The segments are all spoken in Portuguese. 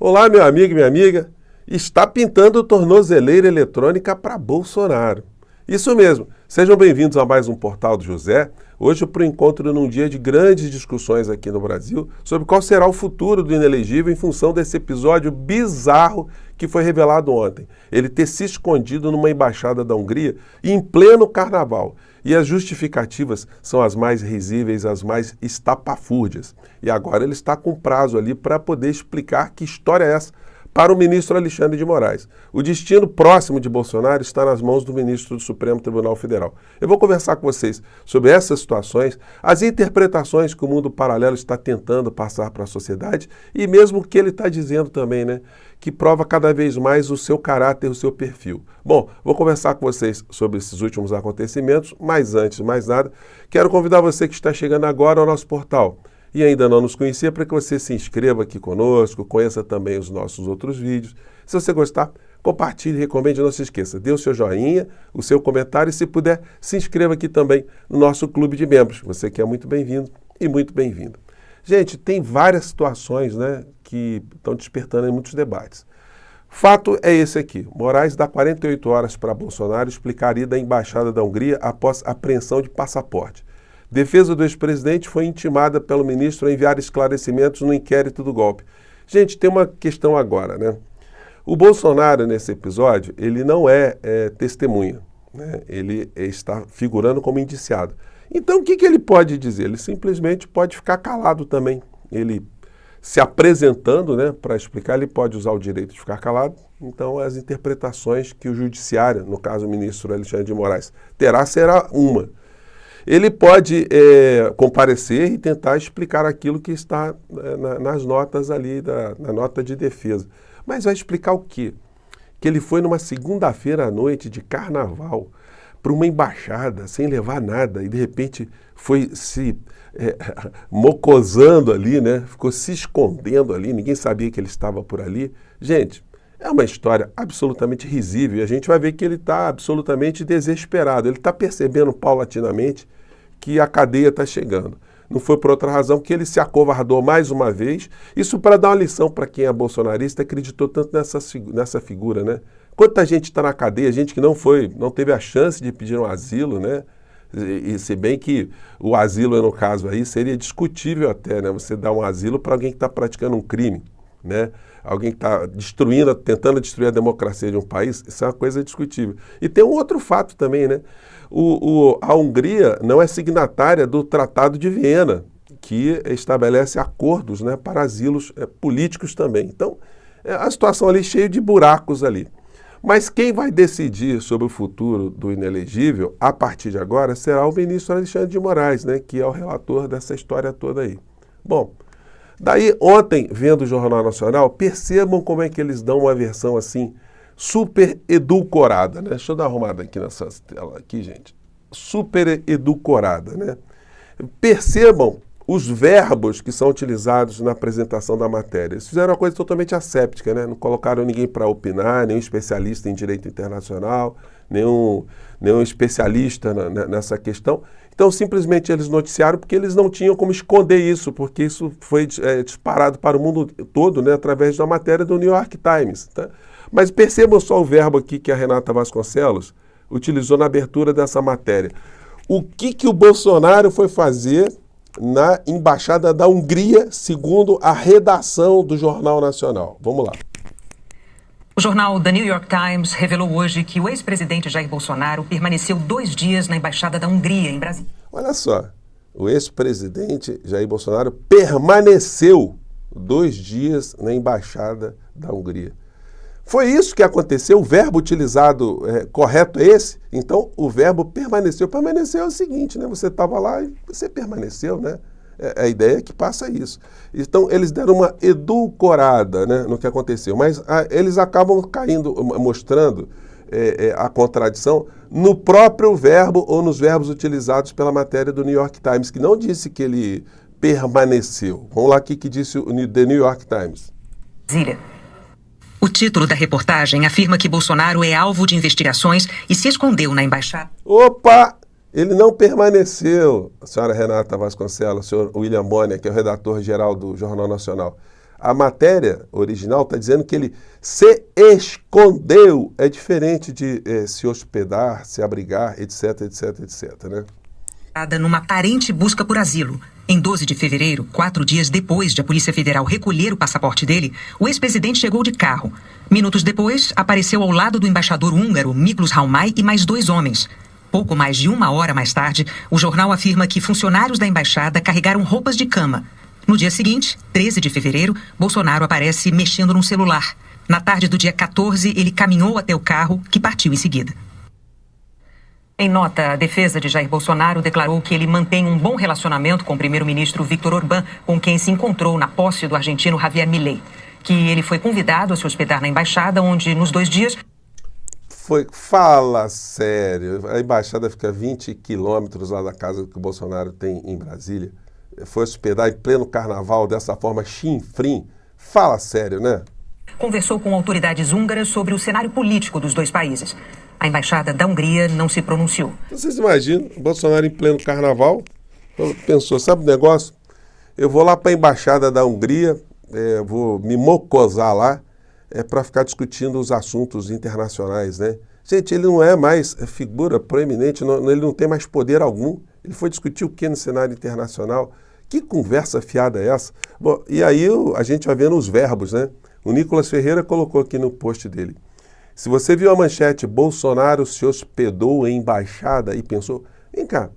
Olá, meu amigo e minha amiga. Está pintando tornozeleira eletrônica para Bolsonaro. Isso mesmo. Sejam bem-vindos a mais um Portal do José. Hoje para o encontro num dia de grandes discussões aqui no Brasil sobre qual será o futuro do inelegível em função desse episódio bizarro que foi revelado ontem. Ele ter se escondido numa embaixada da Hungria em pleno carnaval. E as justificativas são as mais risíveis, as mais estapafúrdias. E agora ele está com prazo ali para poder explicar que história é essa para o ministro Alexandre de Moraes. O destino próximo de Bolsonaro está nas mãos do ministro do Supremo Tribunal Federal. Eu vou conversar com vocês sobre essas situações, as interpretações que o mundo paralelo está tentando passar para a sociedade e mesmo o que ele está dizendo também, né? Que prova cada vez mais o seu caráter, o seu perfil. Bom, vou conversar com vocês sobre esses últimos acontecimentos, mas antes de mais nada, quero convidar você que está chegando agora ao nosso portal e ainda não nos conhecia, para que você se inscreva aqui conosco, conheça também os nossos outros vídeos. Se você gostar, compartilhe, recomende, não se esqueça, dê o seu joinha, o seu comentário e, se puder, se inscreva aqui também no nosso clube de membros. Você que é muito bem-vindo e muito bem-vinda. Gente, tem várias situações, né, que estão despertando muitos debates. Fato é esse aqui. Moraes dá 48 horas para Bolsonaro explicar ida à embaixada da Hungria após apreensão de passaporte. Defesa do ex-presidente foi intimada pelo ministro a enviar esclarecimentos no inquérito do golpe. Gente, tem uma questão agora, né? O Bolsonaro, nesse episódio, ele não é testemunha, né? Ele está figurando como indiciado. Então, o que ele pode dizer? Ele simplesmente pode ficar calado também. Ele se apresentando, né, para explicar, ele pode usar o direito de ficar calado. Então, as interpretações que o judiciário, no caso o ministro Alexandre de Moraes, terá será uma. Ele pode comparecer e tentar explicar aquilo que está nas notas ali, na nota de defesa. Mas vai explicar o quê? Que ele foi numa segunda-feira à noite de carnaval para uma embaixada sem levar nada e de repente foi se mocosando ali, né? Ficou se escondendo ali, ninguém sabia que ele estava por ali. Gente, é uma história absolutamente risível e a gente vai ver que ele está absolutamente desesperado. Ele está percebendo paulatinamente que a cadeia está chegando. Não foi por outra razão que ele se acovardou mais uma vez. Isso para dar uma lição para quem é bolsonarista, acreditou tanto nessa figura, né? Quanta gente está na cadeia, gente que não teve a chance de pedir um asilo, né? E se bem que o asilo, no caso aí, seria discutível até, né? Você dar um asilo para alguém que está praticando um crime, né? Alguém que está tentando destruir a democracia de um país, isso é uma coisa discutível. E tem um outro fato também, né? A Hungria não é signatária do Tratado de Viena, que estabelece acordos, né, para asilos políticos também. Então, a situação ali é cheia de buracos ali. Mas quem vai decidir sobre o futuro do inelegível, a partir de agora, será o ministro Alexandre de Moraes, né, que é o relator dessa história toda aí. Bom, daí ontem, vendo o Jornal Nacional, percebam como é que eles dão uma versão assim, super edulcorada, né? Deixa eu dar uma arrumada aqui nessa tela aqui, gente. Super edulcorada, né? Percebam os verbos que são utilizados na apresentação da matéria. Eles fizeram uma coisa totalmente asséptica, né? Não colocaram ninguém para opinar, nenhum especialista em direito internacional, nenhum especialista nessa questão. Então, simplesmente eles noticiaram porque eles não tinham como esconder isso, porque isso foi disparado para o mundo todo, né, através da matéria do New York Times. Tá? Mas percebam só o verbo aqui que a Renata Vasconcelos utilizou na abertura dessa matéria. O que o Bolsonaro foi fazer na Embaixada da Hungria, segundo a redação do Jornal Nacional? Vamos lá. O jornal The New York Times revelou hoje que o ex-presidente Jair Bolsonaro permaneceu 2 dias na Embaixada da Hungria, em Brasília. Olha só, o ex-presidente Jair Bolsonaro permaneceu 2 dias na Embaixada da Hungria. Foi isso que aconteceu? O verbo utilizado correto é esse? Então, o verbo permaneceu. Permaneceu é o seguinte, né? Você estava lá e você permaneceu, né? A ideia é que passa isso. Então, eles deram uma edulcorada, né, no que aconteceu. Mas eles acabam mostrando a contradição no próprio verbo ou nos verbos utilizados pela matéria do New York Times, que não disse que ele permaneceu. Vamos lá, o que disse o The New York Times. Brasília. O título da reportagem afirma que Bolsonaro é alvo de investigações e se escondeu na embaixada. Opa! Ele não permaneceu, a senhora Renata Vasconcelos, o senhor William Bonner, que é o redator-geral do Jornal Nacional. A matéria original está dizendo que ele se escondeu. É diferente de se hospedar, se abrigar, etc, etc, etc, né? Numa aparente busca por asilo. Em 12 de fevereiro, 4 dias depois de a Polícia Federal recolher o passaporte dele, o ex-presidente chegou de carro. Minutos depois, apareceu ao lado do embaixador húngaro Miklós Raumai e mais 2 homens. Pouco mais de 1 hora mais tarde, o jornal afirma que funcionários da embaixada carregaram roupas de cama. No dia seguinte, 13 de fevereiro, Bolsonaro aparece mexendo num celular. Na tarde do dia 14, ele caminhou até o carro, que partiu em seguida. Em nota, a defesa de Jair Bolsonaro declarou que ele mantém um bom relacionamento com o primeiro-ministro Viktor Orbán, com quem se encontrou na posse do argentino Javier Milei. Que ele foi convidado a se hospedar na embaixada, onde nos 2 dias... Fala sério, a embaixada fica a 20 quilômetros lá da casa que o Bolsonaro tem em Brasília. Foi hospedar em pleno carnaval, dessa forma chinfrim. Fala sério, né? Conversou com autoridades húngaras sobre o cenário político dos 2 países. A embaixada da Hungria não se pronunciou. Vocês imaginam, o Bolsonaro em pleno carnaval, pensou, sabe o negócio? Eu vou lá para a embaixada da Hungria, vou me mocosar lá, para ficar discutindo os assuntos internacionais, né? Gente, ele não é mais figura proeminente, ele não tem mais poder algum. Ele foi discutir o que no cenário internacional? Que conversa fiada é essa? Bom, e aí a gente vai vendo os verbos, né? O Nicolas Ferreira colocou aqui no post dele. Se você viu a manchete, Bolsonaro se hospedou em embaixada e pensou, vem cá,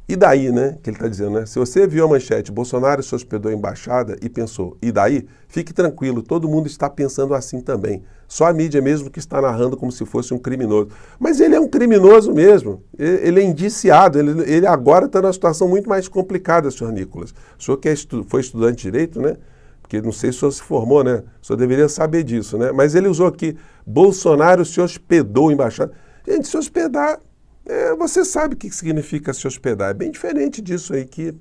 e daí, né? Que ele está dizendo, né? Se você viu a manchete, Bolsonaro se hospedou em embaixada e pensou, e daí? Fique tranquilo, todo mundo está pensando assim também. Só a mídia mesmo que está narrando como se fosse um criminoso. Mas ele é um criminoso mesmo, ele é indiciado, ele agora está numa situação muito mais complicada, senhor Nicolas. O senhor que foi estudante de Direito, né? Porque não sei se o senhor se formou, né? O senhor deveria saber disso, né? Mas ele usou aqui, Bolsonaro se hospedou em embaixada. Gente, se hospedar, você sabe o que significa se hospedar. É bem diferente disso aí que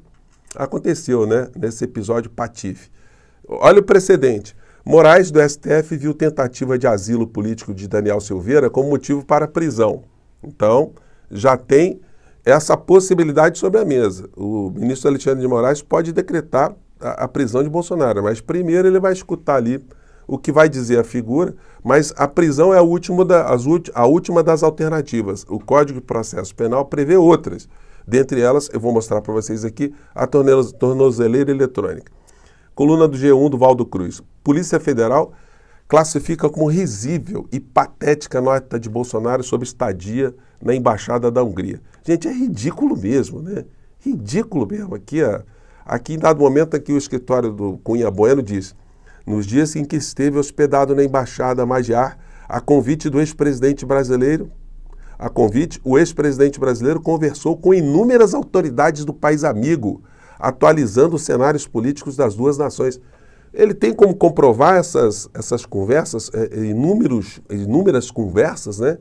aconteceu, né? Nesse episódio patife. Olha o precedente. Moraes do STF viu tentativa de asilo político de Daniel Silveira como motivo para a prisão. Então, já tem essa possibilidade sobre a mesa. O ministro Alexandre de Moraes pode decretar a prisão de Bolsonaro, mas primeiro ele vai escutar ali o que vai dizer a figura, mas a prisão é a última das alternativas. O Código de Processo Penal prevê outras. Dentre elas, eu vou mostrar para vocês aqui, a tornozeleira eletrônica. Coluna do G1 do Valdo Cruz. Polícia Federal classifica como risível e patética a nota de Bolsonaro sobre estadia na Embaixada da Hungria. Gente, é ridículo mesmo, né? Ridículo mesmo. Aqui em dado momento, aqui o escritório do Cunha Bueno diz, nos dias em que esteve hospedado na Embaixada Magyar, a convite do ex-presidente brasileiro, o ex-presidente brasileiro conversou com inúmeras autoridades do país amigo, atualizando os cenários políticos das 2 nações. Ele tem como comprovar essas conversas, inúmeras conversas, né?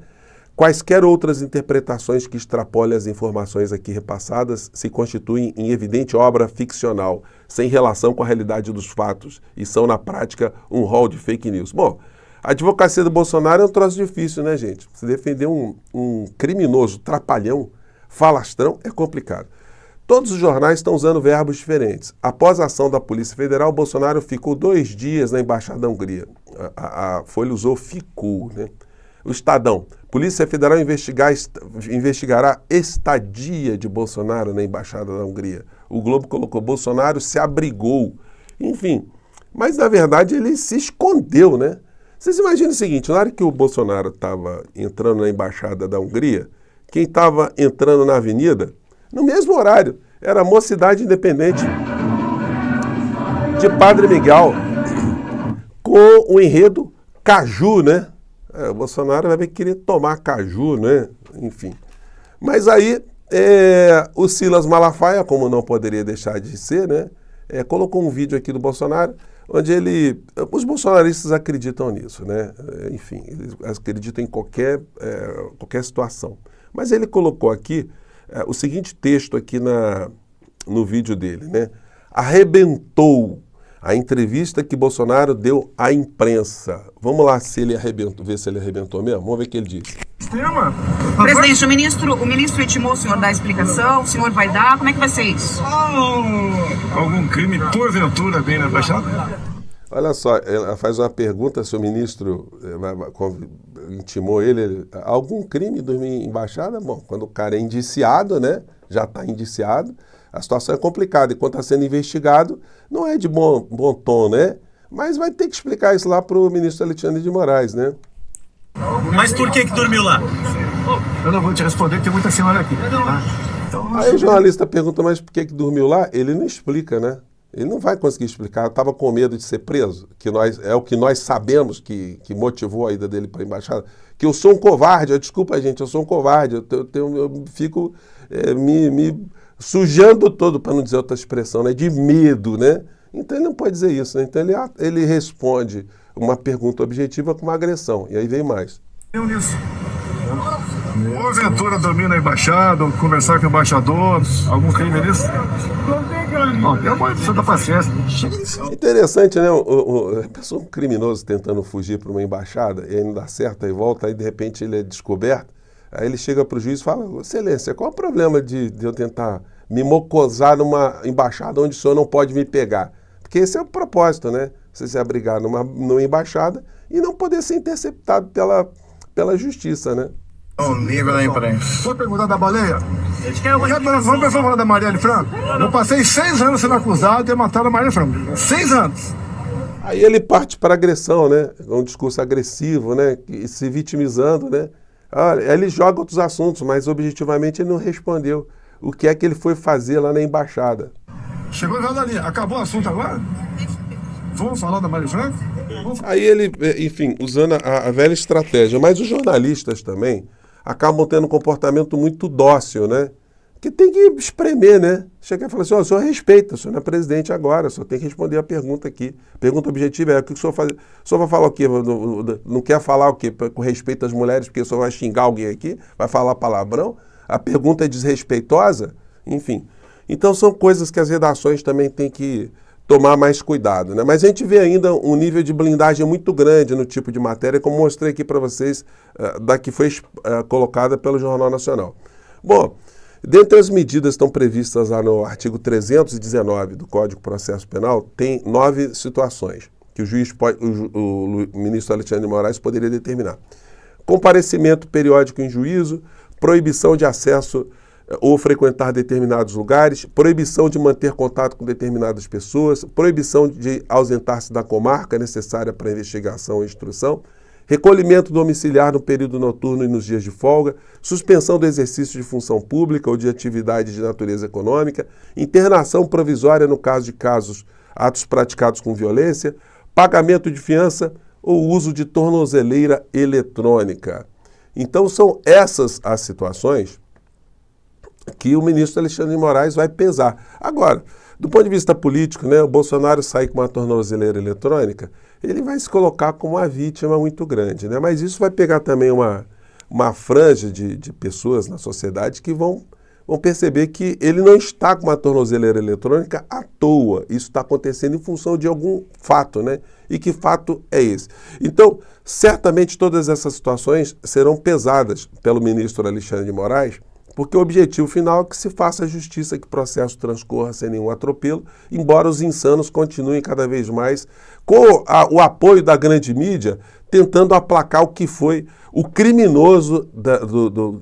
Quaisquer outras interpretações que extrapolem as informações aqui repassadas se constituem em evidente obra ficcional, sem relação com a realidade dos fatos, e são, na prática, um rol de fake news. Bom, a advocacia do Bolsonaro é um troço difícil, né, gente? Se defender um criminoso, trapalhão, falastrão, é complicado. Todos os jornais estão usando verbos diferentes. Após a ação da Polícia Federal, Bolsonaro ficou 2 dias na Embaixada da Hungria. A Folha usou ficou, né? O Estadão. Polícia Federal investigará estadia de Bolsonaro na Embaixada da Hungria. O Globo colocou Bolsonaro se abrigou. Enfim, mas na verdade ele se escondeu, né? Vocês imaginam o seguinte, na hora que o Bolsonaro estava entrando na Embaixada da Hungria, quem estava entrando na avenida, no mesmo horário, era a Mocidade Independente de Padre Miguel, com o enredo Caju, né? O Bolsonaro vai querer tomar caju, né? Enfim. Mas aí, o Silas Malafaia, como não poderia deixar de ser, né? Colocou um vídeo aqui do Bolsonaro, onde os bolsonaristas acreditam nisso, né? Enfim, eles acreditam em qualquer situação. Mas ele colocou aqui o seguinte texto aqui no vídeo dele, né? Arrebentou a entrevista que Bolsonaro deu à imprensa. Vamos lá ver se ele arrebentou mesmo. Vamos ver o que ele disse. Presidente, o ministro intimou o senhor dar explicação, o senhor vai dar, como é que vai ser isso? Algum crime, porventura, bem na Embaixada? Olha só, ela faz uma pergunta se o ministro intimou ele, algum crime dormir em embaixada? Bom, quando o cara é indiciado, né, já está indiciado, a situação é complicada. Enquanto está sendo investigado, não é de bom tom, né? Mas vai ter que explicar isso lá para o ministro Alexandre de Moraes, né? Mas por que dormiu lá? Eu não vou te responder, porque tem muita senhora aqui. Tá? Então, aí o jornalista pergunta, mas por que dormiu lá? Ele não explica, né? Ele não vai conseguir explicar. Eu estava com medo de ser preso, é o que nós sabemos que motivou a ida dele para a embaixada. Que eu sou um covarde, desculpa, gente, eu sou um covarde. Eu fico me sujando todo, para não dizer outra expressão, né? De medo, né? Então ele não pode dizer isso, né? Então ele responde uma pergunta objetiva com uma agressão. E aí vem mais. eu nisso. Ou aventura dormir na embaixada, ou conversar com o embaixador, algum crime nisso? Não, tem uma pessoa da paciência. Interessante, né? A pessoa, um criminoso tentando fugir para uma embaixada, e aí não dá certo, aí volta, aí de repente ele é descoberto, aí ele chega para o juiz e fala, excelência, qual é o problema de eu tentar me mocosar numa embaixada onde o senhor não pode me pegar? Porque esse é o propósito, né? Você se abrigar numa embaixada e não poder ser interceptado pela justiça, né? Vou perguntar da baleia? Vamos falar da Marielle Franco? Eu passei 6 anos sendo acusado de ter matado a Marielle Franco. 6 anos. Aí ele parte para agressão, né? Um discurso agressivo, né? E se vitimizando, né? Aí ele joga outros assuntos, mas objetivamente ele não respondeu. O que é que ele foi fazer lá na embaixada? Chegou já dali. Acabou o assunto agora? Vamos falar da Marielle Franco? Aí ele, enfim, usando a velha estratégia. Mas os jornalistas também acabam tendo um comportamento muito dócil, né? Que tem que espremer, né? Chega e fala assim, o senhor respeita, o senhor não é presidente agora, o senhor tem que responder a pergunta aqui. Pergunta objetiva é, o que o senhor faz? O senhor vai falar o quê? Não quer falar o quê? Com respeito às mulheres, porque o senhor vai xingar alguém aqui? Vai falar palavrão? A pergunta é desrespeitosa? Enfim. Então são coisas que as redações também têm que tomar mais cuidado, né? Mas a gente vê ainda um nível de blindagem muito grande no tipo de matéria, como mostrei aqui para vocês, da que foi colocada pelo Jornal Nacional. Bom, dentre as medidas que estão previstas lá no artigo 319 do Código de Processo Penal, tem 9 situações que o ministro Alexandre de Moraes poderia determinar. Comparecimento periódico em juízo, proibição de acesso ou frequentar determinados lugares, proibição de manter contato com determinadas pessoas, proibição de ausentar-se da comarca necessária para investigação e instrução, recolhimento domiciliar no período noturno e nos dias de folga, suspensão do exercício de função pública ou de atividade de natureza econômica, internação provisória no caso de atos praticados com violência, pagamento de fiança ou uso de tornozeleira eletrônica. Então são essas as situações que o ministro Alexandre de Moraes vai pesar. Agora, do ponto de vista político, né, o Bolsonaro sair com uma tornozeleira eletrônica, ele vai se colocar como uma vítima muito grande, né? Mas isso vai pegar também uma franja de pessoas na sociedade que vão perceber que ele não está com uma tornozeleira eletrônica à toa. Isso está acontecendo em função de algum fato, né? E que fato é esse? Então, certamente todas essas situações serão pesadas pelo ministro Alexandre de Moraes, porque o objetivo final é que se faça a justiça, que o processo transcorra sem nenhum atropelo, embora os insanos continuem cada vez mais, com o apoio da grande mídia, tentando aplacar o que foi o criminoso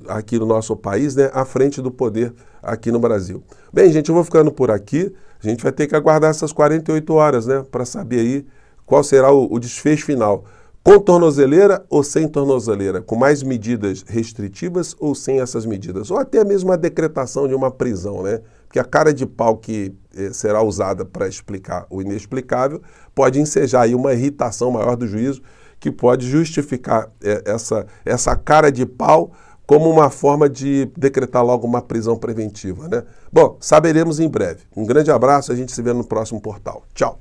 aqui no nosso país, né, à frente do poder aqui no Brasil. Bem, gente, eu vou ficando por aqui. A gente vai ter que aguardar essas 48 horas, né, para saber aí qual será o desfecho final. Com tornozeleira ou sem tornozeleira? Com mais medidas restritivas ou sem essas medidas? Ou até mesmo a decretação de uma prisão, né? Porque a cara de pau que será usada para explicar o inexplicável pode ensejar aí uma irritação maior do juízo, que pode justificar essa cara de pau como uma forma de decretar logo uma prisão preventiva, né? Bom, saberemos em breve. Um grande abraço, a gente se vê no próximo portal. Tchau!